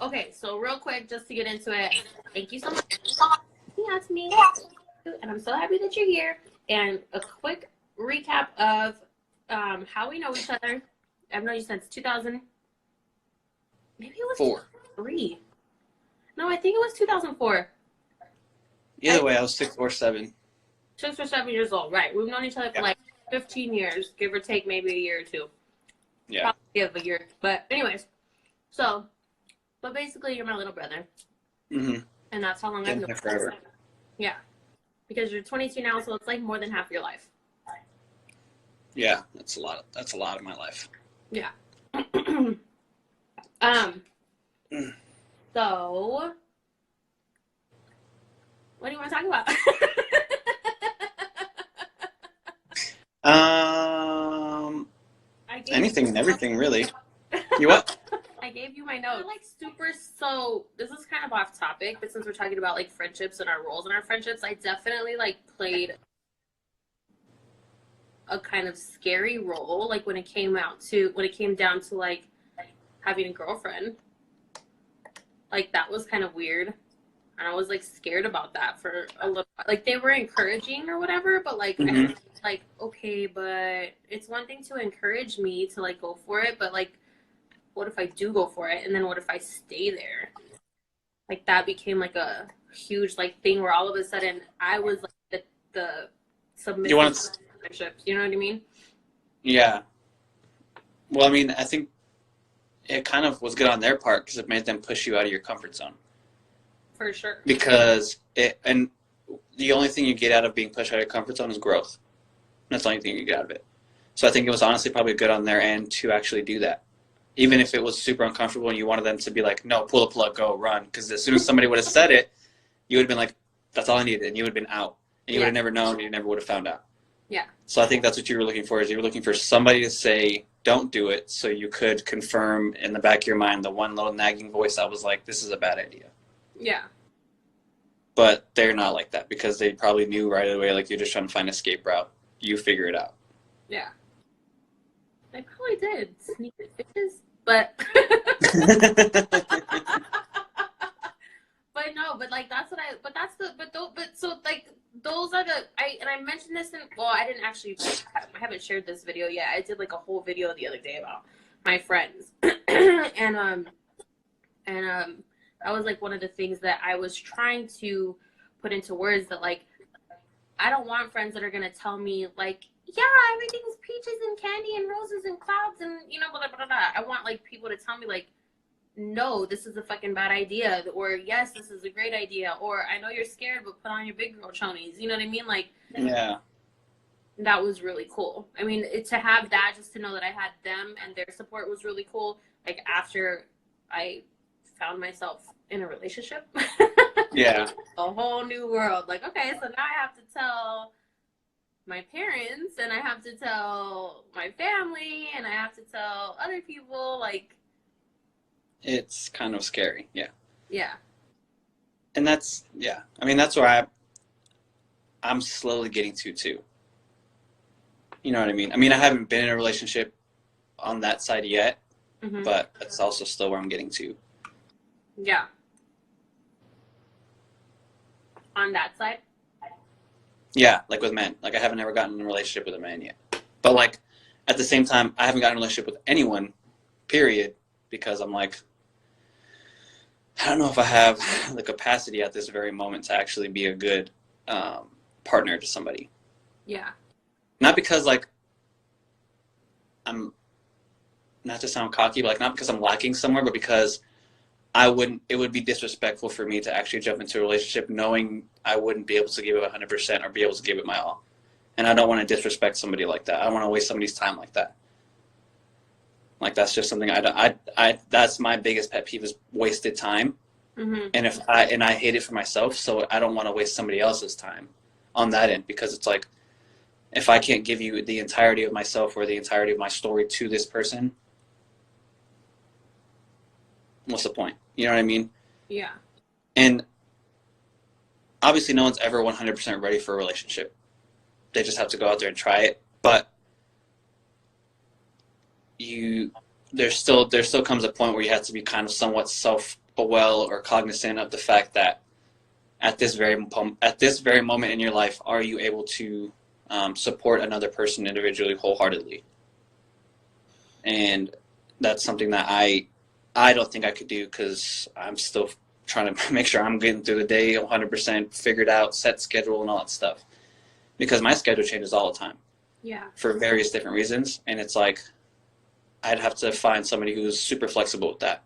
Okay, so real quick, just to get into it, thank you so much. Yeah, it's me, and I'm so happy that you're here. And a quick recap of how we know each other. I've known you since 2000. Maybe it was 2003. No, I think it was 2004. Either way, I was 6 or 7. 6 or 7 years old, right? We've known each other for like 15 years, give or take maybe a year or two. Yeah. Probably give a year. But anyways, but basically you're my little brother. Mm-hmm. And that's how long I've known you. Forever. Yeah. Because you're 22 now, so it's like more than half your life. Yeah, that's a lot of my life. Yeah. So what do you want to talk about? Anything and everything, really. You what? I gave you my notes. Like so this is kind of off topic, but since we're talking about like friendships and our roles in our friendships, I definitely like played a kind of scary role, like when it came down to like having a girlfriend. Like that was kind of weird. And I was like scared about that for a little, like they were encouraging or whatever, but like, I was like, okay, but it's one thing to encourage me to like go for it, but like, what if I do go for it? And then what if I stay there? Like that became like a huge like thing where all of a sudden I was like the submissive relationships. You know what I mean? Yeah. Well, I mean, I think it kind of was good on their part because it made them push you out of your comfort zone. For sure. Because and the only thing you get out of being pushed out of your comfort zone is growth. That's the only thing you get out of it. So I think it was honestly probably good on their end to actually do that. Even if it was super uncomfortable and you wanted them to be like, no, pull the plug, go, run. Because as soon as somebody would have said it, you would have been like, that's all I needed. And you would have been out. And you would have never known. You never would have found out. Yeah. So I think that's what you were looking for, is you were looking for somebody to say, don't do it, so you could confirm in the back of your mind the one little nagging voice that was like, this is a bad idea. Yeah. But they're not like that because they probably knew right away, like, you're just trying to find an escape route. You figure it out. Yeah. They probably did. Sneak bitches. But but no, but like that's what I but that's the but so like those are the I mentioned this in I didn't actually I haven't shared this video yet. I did like a whole video the other day about my friends. and that was like one of the things that I was trying to put into words, that like I don't want friends that are gonna tell me like, yeah, everything's peaches and candy and roses and clouds and you know blah blah blah blah. I want like people to tell me like, no, this is a fucking bad idea, or yes, this is a great idea, or I know you're scared, but put on your big girl chonies. You know what I mean? Like, yeah, that was really cool. I mean, to have that, just to know that I had them and their support was really cool. Like after I found myself in a relationship, yeah, a whole new world. Like, okay, so now I have to tell my parents, and I have to tell my family, and I have to tell other people, like, it's kind of scary. Yeah. And that's I mean, that's where I'm slowly getting to too. You know what I mean? I mean, I haven't been in a relationship on that side yet, but that's also still where I'm getting to. Yeah. On that side? Yeah, like with men. Like I haven't ever gotten in a relationship with a man yet. But like at the same time, I haven't gotten in a relationship with anyone, period, because I'm like, I don't know if I have the capacity at this very moment to actually be a good partner to somebody. Yeah. Not because like I'm, not to sound cocky, but like not because I'm lacking somewhere, but because it would be disrespectful for me to actually jump into a relationship knowing I wouldn't be able to give it 100% or be able to give it my all. And I don't want to disrespect somebody like that. I don't want to waste somebody's time like that. Like that's just something that's my biggest pet peeve, is wasted time. And I hate it for myself, so I don't want to waste somebody else's time on that end, because it's like, if I can't give you the entirety of myself or the entirety of my story to this person, what's the point? You know what I mean? Yeah. And obviously no one's ever 100% ready for a relationship. They just have to go out there and try it. But there still comes a point where you have to be kind of somewhat self-aware or cognizant of the fact that at this very moment in your life, are you able to support another person individually, wholeheartedly? And that's something that I don't think I could do, because I'm still trying to make sure I'm getting through the day 100% figured out, set schedule and all that stuff. Because my schedule changes all the time. Yeah. For various different reasons. And it's like, I'd have to find somebody who's super flexible with that.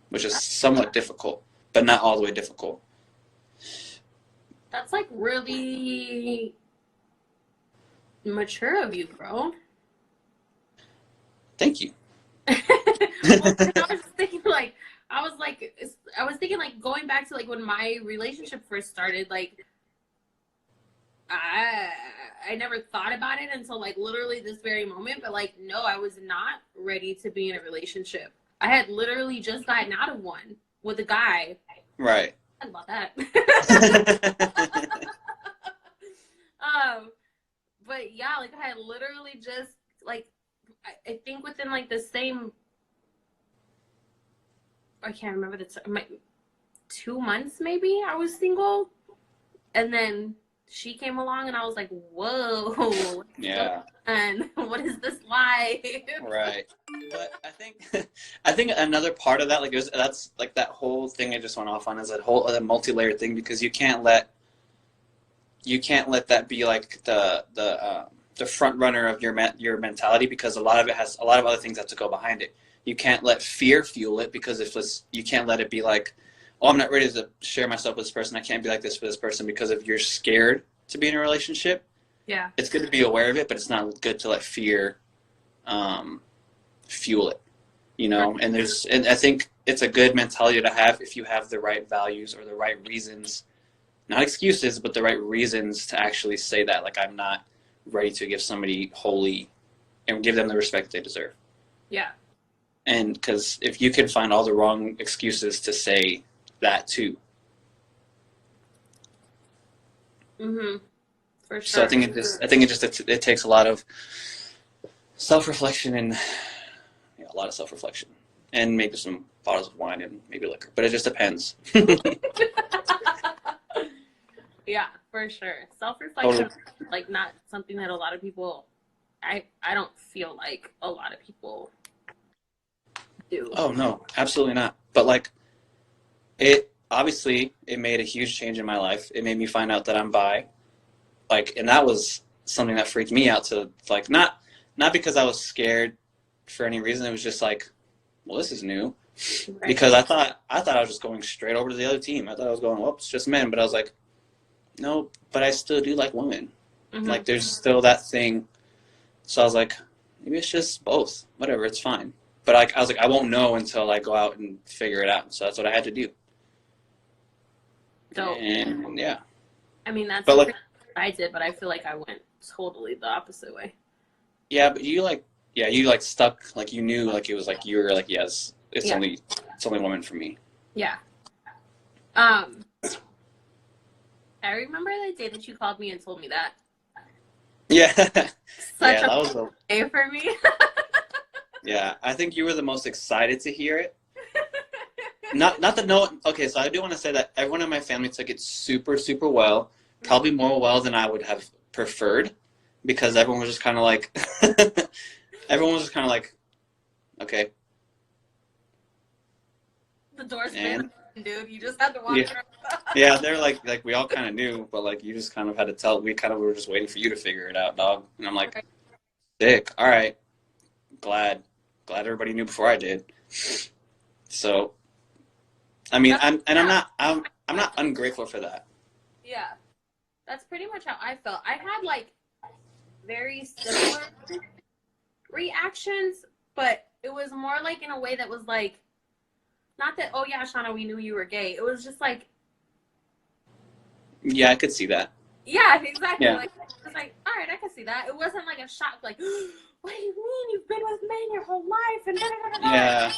Which is somewhat difficult, but not all the way difficult. That's like really mature of you, bro. Thank you. Well, I was just thinking I was thinking going back to when my relationship first started, I never thought about it until literally this very moment, but no, I was not ready to be in a relationship. I had literally just gotten out of one with a guy. Right. I love that. But yeah, I had literally just I think within the same, I can't remember the time, 2 months maybe I was single, and then she came along and I was like, whoa, yeah, and what is this life? Right. But I think another part of that that's that whole thing I just went off on is that whole other multi-layered thing, because you can't let that be the front runner of your mentality, because a lot of other things have to go behind it. You can't let fear fuel it, because you can't let it be oh, I'm not ready to share myself with this person. I can't be like this for this person, because if you're scared to be in a relationship, yeah, it's good to be aware of it, but it's not good to let fear fuel it, and I think it's a good mentality to have if you have the right values or the right reasons, not excuses, but the right reasons to actually say that, I'm not ready to give somebody wholly and give them the respect they deserve. Yeah. And because if you can find all the wrong excuses to say that too. Mm-hmm. For sure. So I think it takes a lot of self-reflection and a lot of self-reflection, and maybe some bottles of wine and maybe liquor, but it just depends. Yeah, for sure. Self-reflection, Totally. not something that a lot of people, I don't feel like a lot of people do. Oh no, absolutely not. But it made a huge change in my life. It made me find out that I'm bi. And that was something that freaked me out, to not because I was scared for any reason. It was just well, this is new. Right. Because I thought I was just going straight over to the other team. I thought I was going, well, it's just men. But I was like, no, but I still do like women. Mm-hmm. There's still that thing. So I was like, maybe it's just both. Whatever, it's fine. But I was like, I won't know until I go out and figure it out. So that's what I had to do. So, and yeah. I mean, that's what I did, but I feel like I went totally the opposite way. Yeah, but you stuck, you knew, it was you were yes, it's only women for me. Yeah. I remember the day that you called me and told me that. Yeah. Such a day for me. Yeah, I think you were the most excited to hear it. Not that no. Okay, so I do want to say that everyone in my family took it super, super well. Probably more well than I would have preferred, because everyone was just kind of okay. The door's been open, dude. You just had to walk through. Yeah, they're like we all kind of knew, but you just kind of had to tell. We kind of were just waiting for you to figure it out, dog. And I'm like, sick. All right, glad everybody knew before I did. So, I mean, I'm not ungrateful for that. Yeah, that's pretty much how I felt. I had very similar reactions, but it was more in a way that was not that, oh yeah, Shauna, we knew you were gay. It was just yeah, I could see that. Yeah, exactly. Yeah. It was all right, I can see that. It wasn't a shock, what do you mean you've been with men your whole life and Yeah.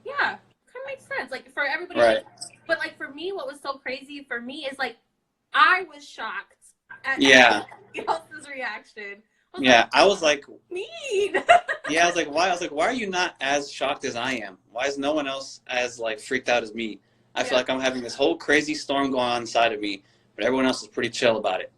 Yeah, kind of makes sense. For everybody, right. But for me, what was so crazy for me is I was shocked at everybody else's reaction. I Yeah, I was like, mean. yeah, I was like, why? I was like, why are you not as shocked as I am? Why is no one else as like freaked out as me? I feel like I'm having this whole crazy storm going on inside of me, but everyone else is pretty chill about it.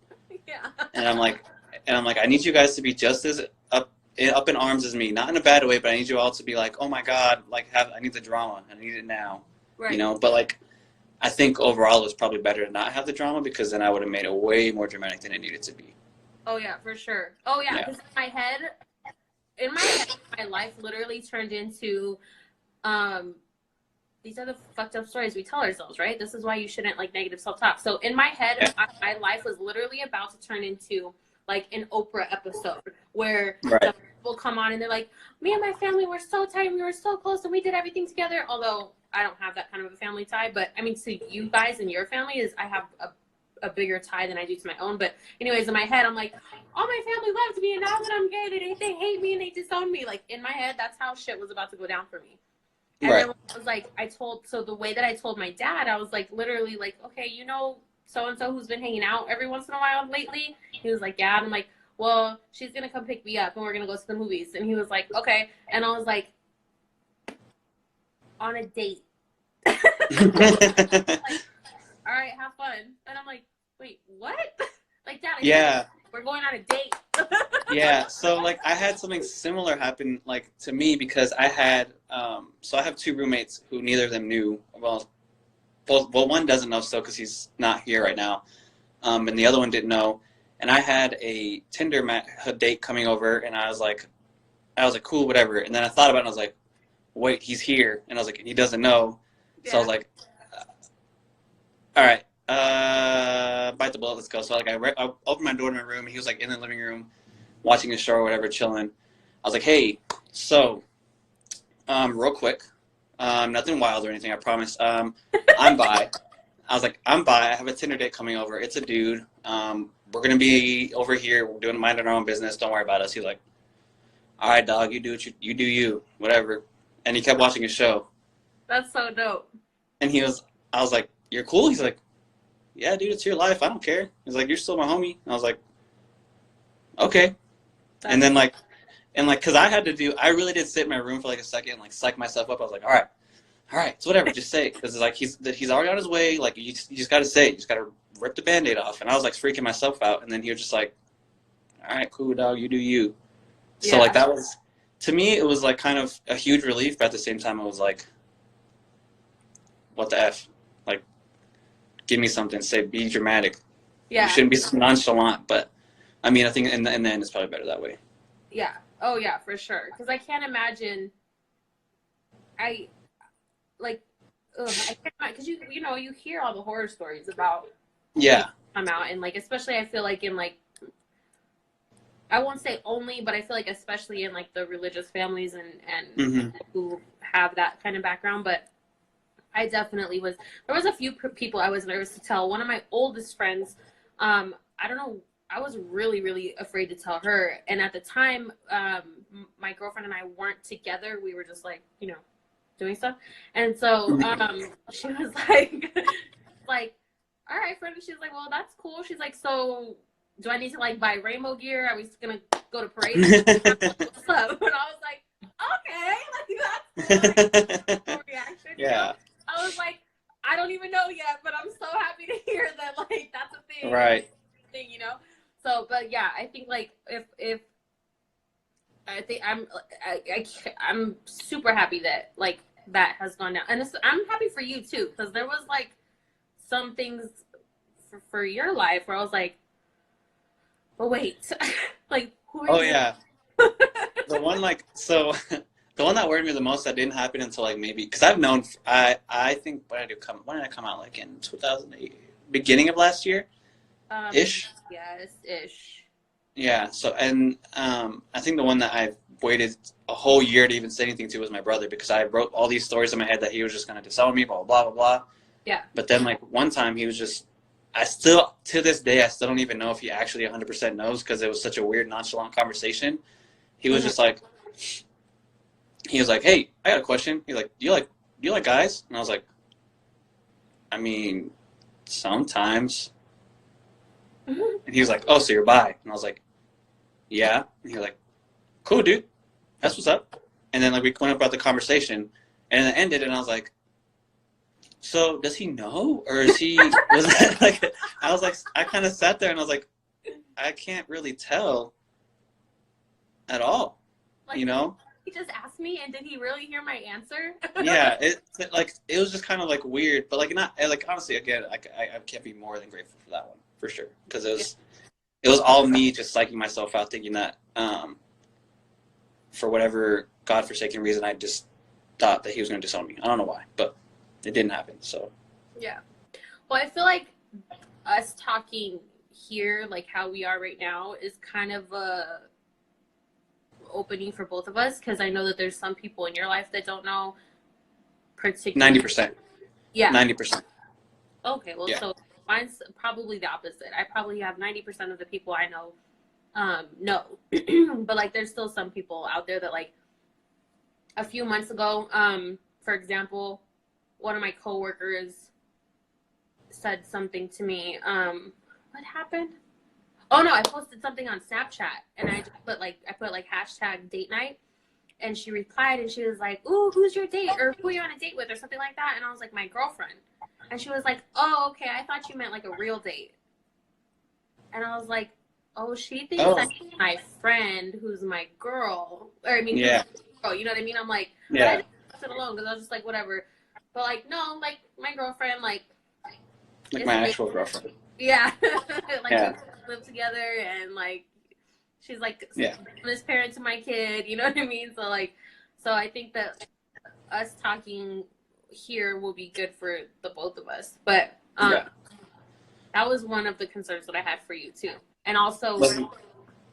Yeah. And I'm like, I need you guys to be just as up in arms as me, not in a bad way, but I need you all to be like, oh my God, like I need the drama, I need it now, Right. you know. But like, I think overall it was probably better to not have the drama because then I would have made it way more dramatic than it needed to be. Oh yeah, for sure. Oh yeah, because in my head, my life literally turned into, these are the fucked up stories we tell ourselves, right? This is why you shouldn't like negative self-talk. So in my head, my life was literally about to turn into like an Oprah episode where the people come on and they're like, me and my family were so tight, we were so close, and we did everything together. Although I don't have that kind of a family tie, but I mean, to you guys and your family I have a bigger tie than I do to my own. But anyways, in my head, I'm like, all my family loved me, and now that I'm gay, they hate me and they disown me. Like in my head, that's how shit was about to go down for me. And then I was like, so the way that I told my dad, I was like, literally like, okay, you know, so-and-so who's been hanging out every once in a while lately? He was like, yeah. And I'm like, well, she's going to come pick me up and we're going to go to the movies. And he was like, okay. And I was like, on a date. Like, all right, have fun. And I'm like, wait, what? Like, Dad, we're going on a date. Yeah, so like I had something similar happen like to me because I had so I have two roommates who neither of them knew. Well, one doesn't know still because he's not here right now, and the other one didn't know. And I had a Tinder date coming over, and I was like, cool, whatever. And then I thought about it, and I was like, wait, he's here, and I was like, he doesn't know. So I was like, all right, bite the bullet, let's go. So like I opened my door to my room, and he was like in the living room, watching a show or whatever, chilling. I was like, hey, so, real quick, nothing wild or anything, I promise. I'm bi. I was like, I'm bi. I have a Tinder date coming over. It's a dude. We're going to be over here. We're doing minding our own business. Don't worry about us. He's like, all right, dog, you do what you do you, whatever. And he kept watching a show. That's so dope. And I was like, you're cool? He's like, yeah, dude, it's your life. I don't care. He's like, you're still my homie. And I was like, okay. And then because I really did sit in my room for like a second and like psych myself up. I was like, all right, it's whatever, just say it. Because like he's already on his way. Like you just got to say it. You just got to rip the Band-Aid off. And I was like freaking myself out. And then he was just like, all right, cool, dog, you do you. So like that was, to me, it was like kind of a huge relief. But at the same time, it was like, what the F? Like, give me something. Say, be dramatic. Yeah. You shouldn't be nonchalant. But I mean, I think in the end, it's probably better that way. Yeah. Oh, yeah, for sure. Because I can't imagine. Because you know, you hear all the horror stories about. Yeah. Come out and like, especially I feel like in like, I won't say only, but I feel like especially in like the religious families and who have that kind of background. But I definitely there was a few people I was nervous to tell. One of my oldest friends, I don't know, I was really, really afraid to tell her. And at the time, my girlfriend and I weren't together. We were just like, you know, doing stuff. And so she was like, all right, friend. And she's like, well, that's cool. She's like, so do I need to like buy rainbow gear? Are we going to go to parades? What's up? And I was like, okay, like that's cool. Like, reaction. Yeah. You know? I was like, I don't even know yet, but I'm so happy to hear that like that's a thing. Right. Thing, you know. So, but yeah, I think like if I think I'm super happy that like that has gone down, and I'm happy for you too, because there was like some things for your life where I was like, oh wait, like who are you? Yeah, the one like so. The one that worried me the most that didn't happen until like maybe because I've known I think when did I come out like in 2008, beginning of last year, ish. Yes, ish. Yeah. So and I think the one that I waited a whole year to even say anything to was my brother because I wrote all these stories in my head that he was just gonna disown me, blah blah blah blah. Yeah. But then like one time he was just. I still to this day I still don't even know if he actually 100% knows because it was such a weird nonchalant conversation. He was just like. He was like, hey, I got a question. He's like, do you like guys? And I was like, I mean, sometimes. And he was like, oh, so you're bi. And I was like, yeah. And he was like, cool, dude. That's what's up. And then like we went about the conversation, and it ended, and I was like, so does he know, or is he? Was that like? I was like, I kind of sat there and I was like, I can't really tell at all, Like, you know? he just asked me, and did he really hear my answer? Yeah, it was just kind of like weird, but like not like honestly, again, I can't be more than grateful for that one for sure, because it was all me just psyching myself out, thinking that for whatever godforsaken reason, I just thought that he was going to disown me. I don't know why, but it didn't happen. So yeah. Well, I feel like us talking here, like how we are right now, is kind of a opening for both of us, because I know that there's some people in your life that don't know particularly. 90%. Yeah. 90%. Okay, well, Yeah. so mine's probably the opposite. I probably have 90% of the people I know know. But like there's still some people out there that like a few months ago, for example, one of my coworkers said something to me. What happened? Oh no, I posted something on Snapchat, and I put like hashtag date night, and she replied, and she was like, "Ooh, who's your date, or who are you on a date with, or something like that?" And I was like, "My girlfriend." And she was like, "Oh, okay, I thought you meant like a real date." And I was like, "Oh, she thinks I'm my friend who's my girl, or I mean, Yeah. girl, you know what I mean?" I'm like, Yeah. but I just left it alone because I was just like, whatever. But like, no, like my girlfriend, like my actual girlfriend. Yeah, like yeah. we live together, and like she's like yeah. this parent to my kid, you know what I mean? So like, so I think that us talking here will be good for the both of us. But that was one of the concerns that I had for you too, and also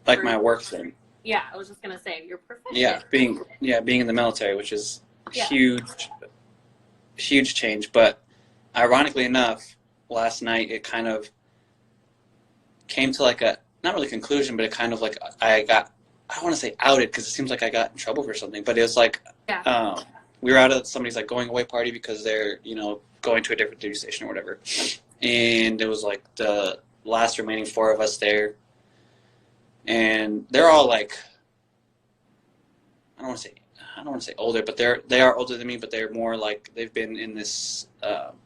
like my work thing. Yeah, I was just gonna say your profession. Yeah, being in the military, which is huge change. But ironically enough, last night it kind of came to like a not really conclusion, but it kind of like I don't want to say outed because it seems like I got in trouble for something, but it was like we were out at somebody's like going away party because they're going to a different duty station or whatever, and it was like the last remaining 4 of us there, and they're all like I don't want to say older, but they are older than me, but they're more like they've been in this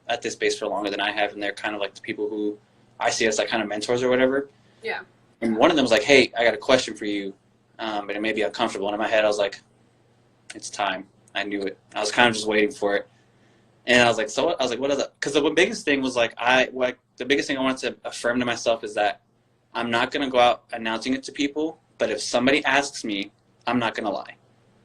at this base for longer than I have, and they're kind of like the people who I see as like kind of mentors or whatever. Yeah. And one of them was like, "Hey, I got a question for you," but it may be uncomfortable. And in my head, I was like, "It's time." I knew it. I was kind of just waiting for it. And I was like, "So what?" I was like, "What is that?" Because the biggest thing was like, the biggest thing I wanted to affirm to myself is that I'm not gonna go out announcing it to people. But if somebody asks me, I'm not gonna lie.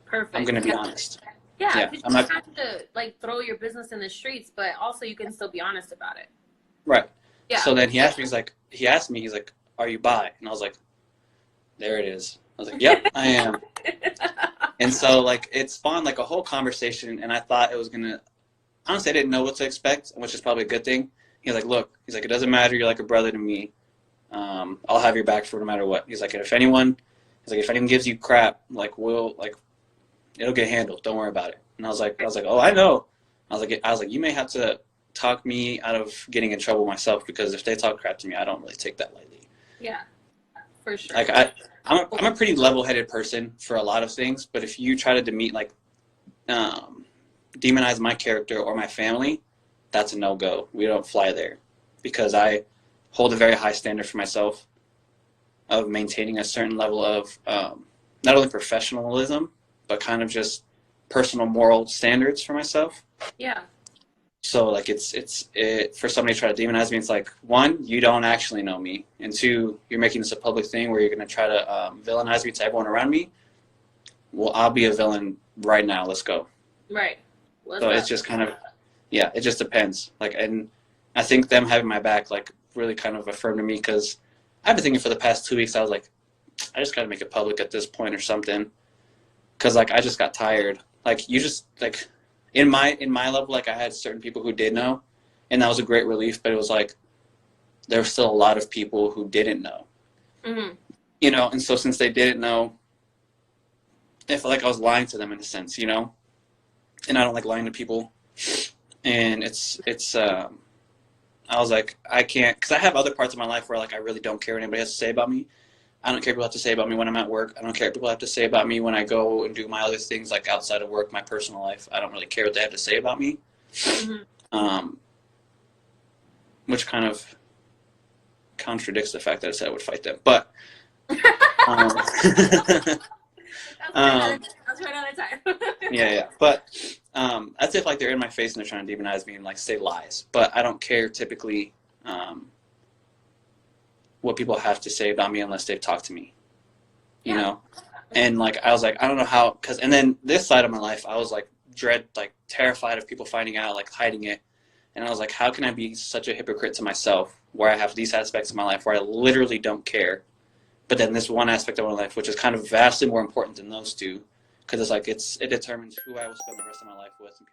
Perfect. I'm gonna be honest. Yeah, because you have to like throw your business in the streets, but also you can still be honest about it. Right. Yeah. So then he asked me, he's like, "Are you bi?" And I was like, "There it is." I was like, "Yep, I am." And so like it spawned like a whole conversation, and I thought it was gonna. Honestly, I didn't know what to expect, which is probably a good thing. He's like, "Look," he's like, "It doesn't matter. You're like a brother to me. I'll have your back for no matter what." He's like, "If anyone gives you crap, like it'll get handled. Don't worry about it." And I was like, "Oh, I know." I was like, "You may have to talk me out of getting in trouble myself, because if they talk crap to me, I don't really take that lightly." Yeah, for sure. Like I'm a pretty level-headed person for a lot of things, but if you try to demonize my character or my family, that's a no-go. We don't fly there, because I hold a very high standard for myself of maintaining a certain level of not only professionalism, but kind of just personal moral standards for myself. Yeah. So like it's for somebody to try to demonize me, it's like, 1, you don't actually know me, and 2, you're making this a public thing where you're going to try to villainize me to everyone around me. Well, I'll be a villain right now. Let's go. Right. So it's just kind of, it just depends. Like, and I think them having my back like really kind of affirmed to me, because I've been thinking for the past 2 weeks, I was like, I just got to make it public at this point or something, because like I just got tired. Like you just like. In my level, like I had certain people who did know, and that was a great relief. But it was like there were still a lot of people who didn't know. Mm-hmm. And so since they didn't know, I felt like I was lying to them in a sense, and I don't like lying to people. And I was like, I can't, because I have other parts of my life where like I really don't care what anybody has to say about me. I don't care what people have to say about me when I'm at work. I don't care what people have to say about me when I go and do my other things, like outside of work, my personal life. I don't really care what they have to say about me. Which kind of contradicts the fact that I said I would fight them. But that's for another time. yeah. But that's if like they're in my face and they're trying to demonize me and like say lies. But I don't care typically what people have to say about me unless they've talked to me, you know? And like, I was like, I don't know how, and then this side of my life, I was like terrified of people finding out, like hiding it. And I was like, how can I be such a hypocrite to myself where I have these aspects of my life where I literally don't care, but then this one aspect of my life, which is kind of vastly more important than those two, because it's like, it determines who I will spend the rest of my life with, and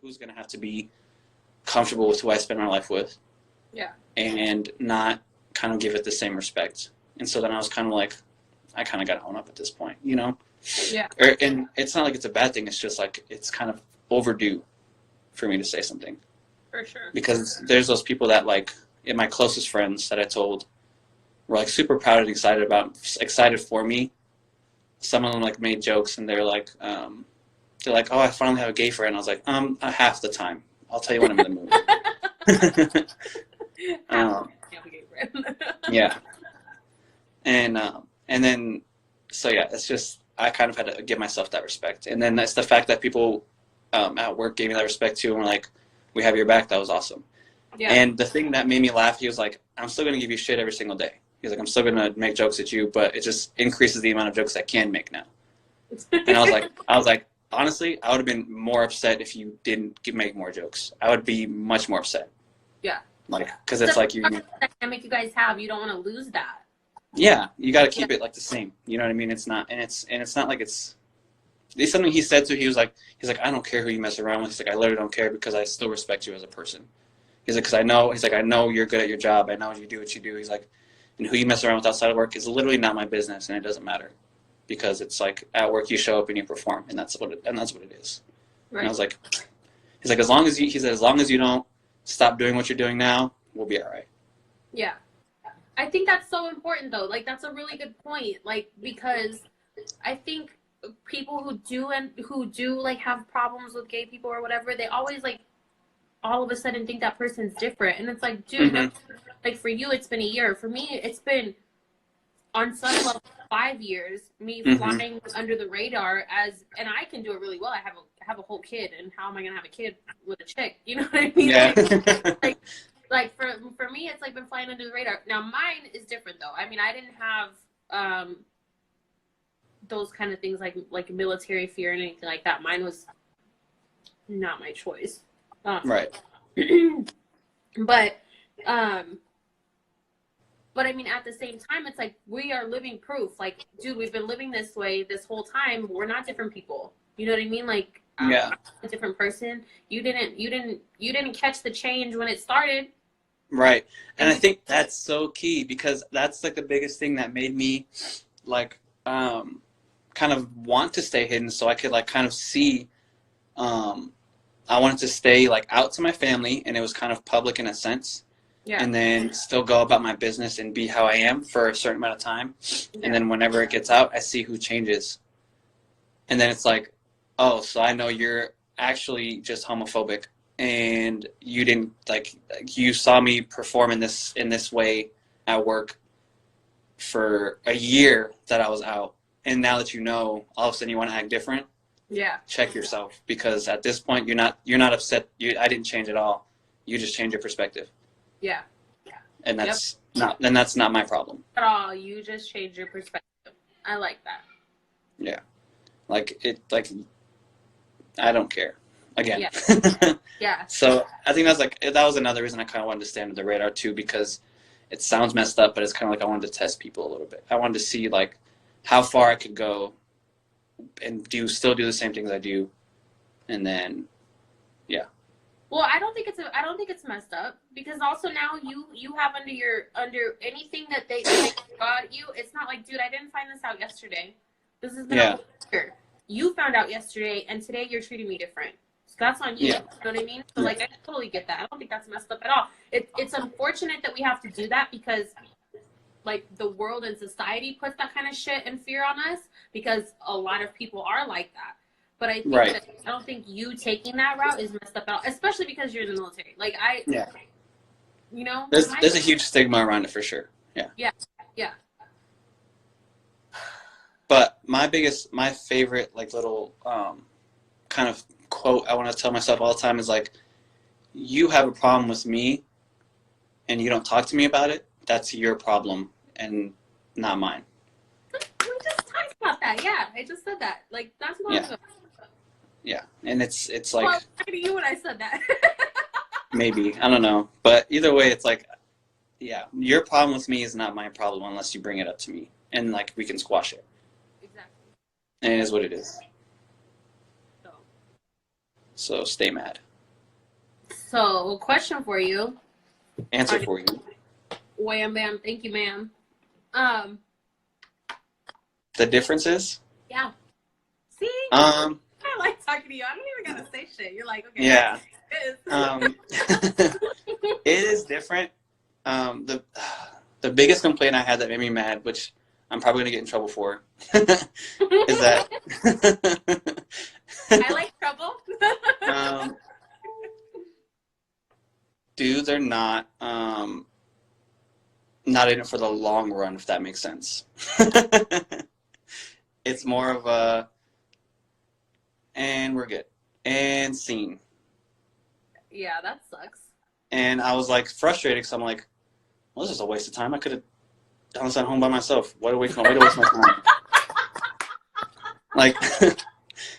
who's going to have to be comfortable with who I spend my life with. Yeah. And not kind of give it the same respect. And so then I was kind of like, I kind of got to own up at this point, you know? Yeah. And it's not like it's a bad thing. It's just like, it's kind of overdue for me to say something. For sure. Because there's those people that like, in my closest friends that I told were like super proud and excited for me. Some of them like made jokes and they're like, oh, I finally have a gay friend. I was like, half the time. I'll tell you when I'm in the mood. Yeah. And then, so yeah, it's just, I kind of had to give myself that respect. And then that's the fact that people at work gave me that respect too and were like, we have your back. That was awesome. Yeah. And the thing that made me laugh, he was like, I'm still going to give you shit every single day. He's like, I'm still going to make jokes at you, but it just increases the amount of jokes I can make now. And I was like, honestly, I would have been more upset if you didn't make more jokes. I would be much more upset. Yeah. Like, because it's like dynamic you guys have, you don't want to lose that. Yeah, you got to keep it like the same. You know what I mean? It's not, and it's not like it's something he said to. He's like, I don't care who you mess around with. He's like, I literally don't care because I still respect you as a person. He's like, I know you're good at your job. I know you do what you do. He's like, and who you mess around with outside of work is literally not my business, and it doesn't matter, because it's like at work you show up and you perform, and that's what it is. Right. And I was like, he's like, as long as you don't stop doing what you're doing now, we'll be all right. Yeah. I think that's so important though. Like, that's a really good point. Like, because I think people who do like have problems with gay people or whatever, they always like all of a sudden think that person's different. And it's like, dude, like for you, it's been a year. For me, it's been on some level 5 years, me flying under the radar and I can do it really well. I have a whole kid, and how am I going to have a kid with a chick? You know what I mean? Yeah. Like for me, it's like been flying under the radar. Now mine is different though. I mean, I didn't have those kind of things like military fear and anything like that. Mine was not my choice. Right. But I mean, at the same time, it's like we are living proof. Like, dude, we've been living this way this whole time. We're not different people. You know what I mean? Like, yeah, a different person. You didn't catch the change when it started. Right. And I think that's so key, because that's like the biggest thing that made me like kind of want to stay hidden, so I could like kind of see I wanted to stay like out to my family, and it was kind of public in a sense. Yeah. And then still go about my business and be how I am for a certain amount of time. Yeah. And then whenever it gets out, I see who changes. And then it's like, oh, so I know you're actually just homophobic, and you didn't like you saw me perform in this way at work for a year that I was out, and now that you know, all of a sudden you want to act different. Yeah. Check yourself, because at this point you're not upset. I didn't change at all. You just changed your perspective. Yeah. And that's not my problem at all. You just changed your perspective. I like that. Yeah. Like I don't care. Again. Yeah. Yeah. So I think that was another reason I kind of wanted to stay under the radar too, because it sounds messed up, but it's kind of like I wanted to test people a little bit. I wanted to see like how far I could go and still do the same things I do, and then yeah. Well, I don't think it's messed up, because also now you have under anything that they got you. It's not like, dude, I didn't find this out yesterday. This has been a whole year. You found out yesterday, and today you're treating me different. So that's on you. Yeah. You know what I mean? So like, I totally get that. I don't think that's messed up at all. It's unfortunate that we have to do that, because like the world and society puts that kind of shit and fear on us because a lot of people are like that. But I think that I don't think you taking that route is messed up at all, especially because you're in the military. Like you know, there's a huge stigma around it for sure. Yeah. But my favorite like little kind of quote I want to tell myself all the time is like, you have a problem with me and you don't talk to me about it, that's your problem and not mine. We just talked about that. Yeah, I just said that. Like, that's what I'm Yeah, and it's like... Well, I to you when I said that. Maybe. I don't know. But either way, it's like, yeah, your problem with me is not my problem unless you bring it up to me. And, like, we can squash it. Exactly. And it is what it is. So stay mad. So, question for you. Answer for you. Wham bam. Thank you, ma'am. The difference is? Yeah. See? I like talking to you. I don't even gotta say shit. You're like, okay. Yeah. It is different. The biggest complaint I had that made me mad, which I'm probably gonna get in trouble for, is that I like trouble. Dudes are not in it for the long run, if that makes sense. It's more of a, and we're good, and scene. Yeah, that sucks. And I was like frustrated because I'm like, well, this is a waste of time. I could have done this at home by myself. Way to waste my time. Like,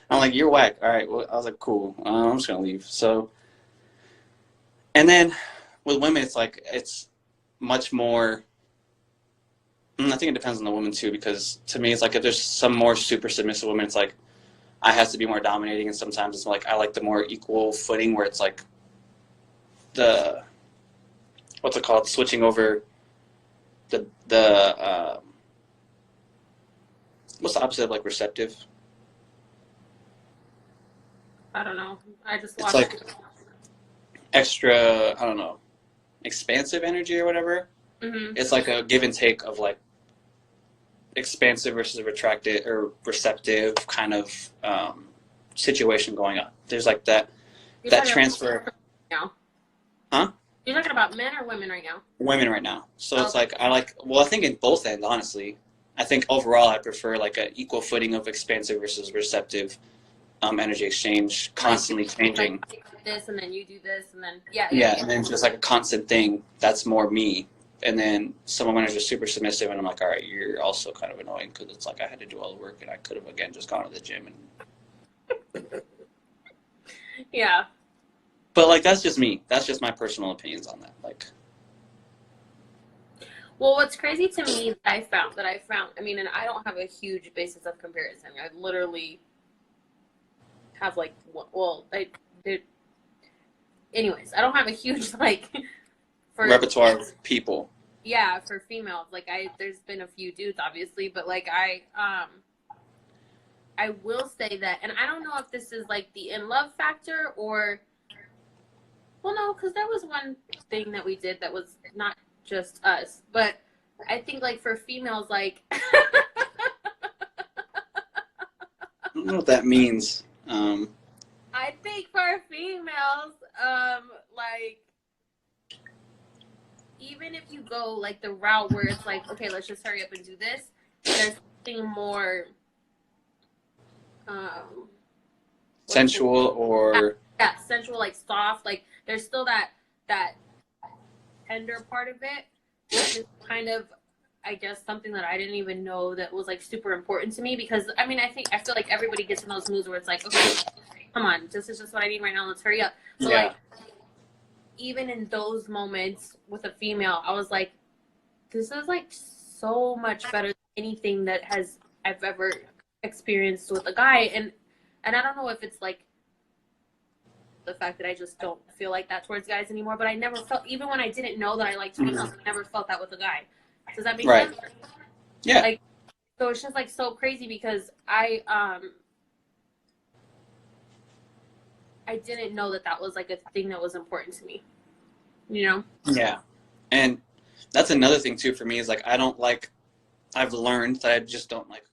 I'm like, you're whack. All right. Well, I was like, cool. I'm just gonna leave. So, and then with women, it's like it's much more. I think it depends on the woman too, because to me, it's like if there's some more super submissive women, it's like I have to be more dominating, and sometimes it's like I like the more equal footing where it's like the what's it called, switching over the what's the opposite of like receptive? I don't know. I just watched it's like extra, I don't know, expansive energy or whatever. Mm-hmm. It's like a give and take of like expansive versus retracted or receptive kind of situation going on. There's like that transfer. Now. Huh? You're talking about men or women right now? Women right now. So it's like I think in both ends, honestly. I think overall I prefer like an equal footing of expansive versus receptive energy exchange, constantly changing. Like this and then you do this and then and then just like a constant thing. That's more me. And then some women are just super submissive, and I'm like, all right, you're also kind of annoying because it's like I had to do all the work, and I could have again just gone to the gym and. Yeah. But like that's just me. That's just my personal opinions on that. Like. Well, what's crazy to me that I found. I mean, and I don't have a huge basis of comparison. I literally have like, anyways, I don't have a huge like. Repertoire of people. Yeah, for females, like there's been a few dudes, obviously, but like I will say that, and I don't know if this is like the in love factor or, well, no, because there was one thing that we did that was not just us, but I think like for females, like I don't know what that means. I think for females, like. Even if you go like the route where it's like, okay, let's just hurry up and do this, there's something more sensual or sensual, like soft, like there's still that tender part of it, which is kind of, I guess, something that I didn't even know that was like super important to me, because I mean, I feel like everybody gets in those moods where it's like, okay, come on, this is just what I need right now, let's hurry up. So like even in those moments with a female, I was like, this is like so much better than anything that I've ever experienced with a guy. And I don't know if it's like the fact that I just don't feel like that towards guys anymore, but I never felt, even when I didn't know that I liked females, I never felt that with a guy. Does that make sense? Yeah. Like, so it's just like so crazy because I didn't know that was like a thing that was important to me, you know? Yeah. And that's another thing too for me is like, I've learned that I just don't like